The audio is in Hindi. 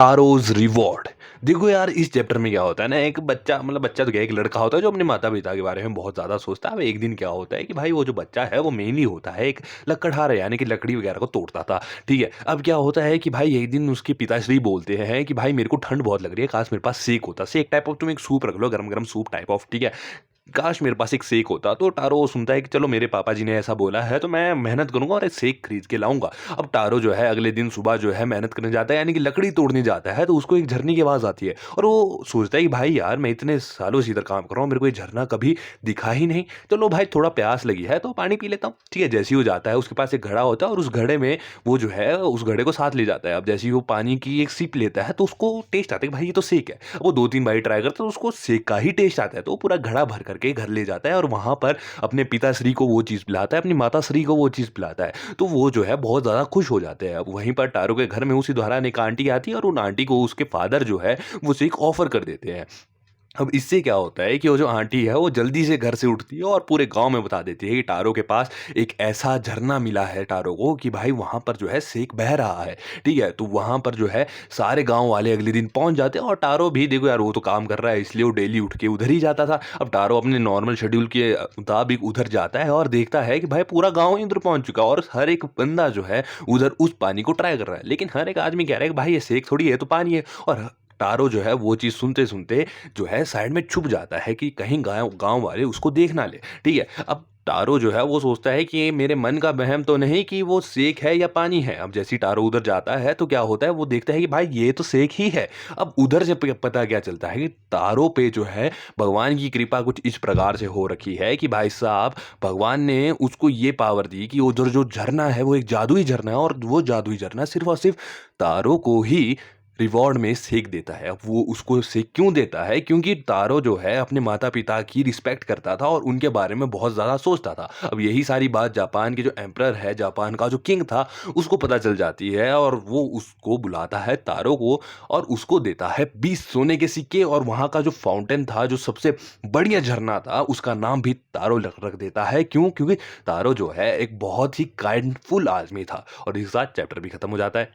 तारोज़ रिवॉर्ड। देखो यार, इस चैप्टर में क्या होता है ना, एक बच्चा बच्चा तो क्या, एक लड़का होता है जो अपने माता-पिता के बारे में बहुत ज़्यादा सोचता है। अब एक दिन क्या होता है कि भाई वो जो बच्चा है वो मेनली होता है एक लकड़हारा, यानी कि लकड़ी वगैरह को तोड़ता था, ठीक है? अब क्या होता है कि भाई एक दिन उसके पिताश्री बोलते हैं कि भाई मेरे को ठंड बहुत लग रही है, काश मेरे पास सेक होता। सेक टाइप ऑफ तुम एक सूप रख लो, गरम-गरम सूप टाइप ऑफ, ठीक है? काश मेरे पास एक सेक होता। तो टारो सुनता है कि चलो मेरे पापा जी ने ऐसा बोला है तो मैं मेहनत करूँगा और एक सेक खरीद के लाऊँगा। अब टारो जो है अगले दिन सुबह जो है मेहनत करने जाता है, यानी कि लकड़ी तोड़ने जाता है, तो उसको एक झरने की आवाज़ आती है और वो सोचता है कि भाई यार, मैं इतने सालों से इधर काम कर रहा हूँ, मेरे को ये झरना कभी दिखा ही नहीं। चलो भाई, थोड़ा प्यास लगी है तो पानी पी लेता हूँ। ठीक है, जैसे ही वो जाता है उसके पास एक घड़ा होता है और उस घड़े में वो जो है उस घड़े को साथ ले जाता है। अब जैसे ही वो पानी की एक सिप लेता है तो उसको टेस्ट आता है कि भाई ये तो सेक है। अब वो 2-3 बारी ट्राई करता है तो उसको सेक का ही टेस्ट आता है, तो वो पूरा घड़ा भर करके घर ले जाता है और वहाँ पर अपने पिताश्री को वो चीज़ पिलाता है, अपनी माताश्री को वो चीज़ पिलाता है। तो वो जो है बहुत ज़्यादा खुश हो जाते हैं। अब वहीं पर टारो के घर में उसी दौरान एक आंटी आती है और उन आंटी को उसके फादर जो है वो सेक ऑफ़र कर देते हैं। अब इससे क्या होता है कि वो जो आंटी है वो जल्दी से घर से उठती है और पूरे गाँव में बता देती है कि टारो के पास एक ऐसा झरना मिला है टारो को कि भाई वहाँ पर जो है सेक बह रहा है, ठीक है? तो वहाँ पर जो है सारे गाँव वाले अगले दिन पहुँच जाते हैं और टारो भी, देखो यार, वो तो काम कर रहा है इसलिए वो डेली उठ के उधर ही जाता था। अब टारो अपने नॉर्मल शेड्यूल के मुताबिक उधर जाता है और देखता है कि भाई पूरा गाँव ही उधर पहुँच चुका है और हर एक बंदा जो है उधर उस पानी को ट्राई कर रहा है। लेकिन हर एक आदमी कह रहा है कि भाई ये सेक थोड़ी है, ये तो पानी है। और टारो जो है वो चीज़ सुनते-सुनते जो है साइड में छुप जाता है कि कहीं गाँव गाँव वाले उसको देख ना लें, ठीक है? अब टारो जो है वो सोचता है कि ये मेरे मन का वहम तो नहीं कि वो सेक है या पानी है। अब जैसे ही टारो उधर जाता है तो क्या होता है, वो देखता है कि भाई ये तो सेक ही है। अब उधर से प पता क्या चलता है कि टारो पे जो है भगवान की कृपा कुछ इस प्रकार से हो रखी है कि भाई साहब, भगवान ने उसको ये पावर दी कि उधर जो झरना है वो एक जादुई झरना है और वो जादुई झरना सिर्फ़ और सिर्फ़ टारो को ही रिवॉर्ड में सेक देता है। अब वो उसको सेक क्यों देता है? क्योंकि टारो जो है अपने माता-पिता की रिस्पेक्ट करता था और उनके बारे में बहुत ज़्यादा सोचता था। अब यही सारी बात जापान के जो एम्परर है, जापान का जो किंग था, उसको पता चल जाती है और वो उसको बुलाता है टारो को और उसको देता है 20 सोने के सिक्के और वहाँ का जो फाउंटेन था, जो सबसे बढ़िया झरना था, उसका नाम भी टारो रख रख देता है। क्यों? क्योंकि टारो जो है एक बहुत ही काइंडफुल आदमी था। और इसी के साथ चैप्टर भी खत्म हो जाता है।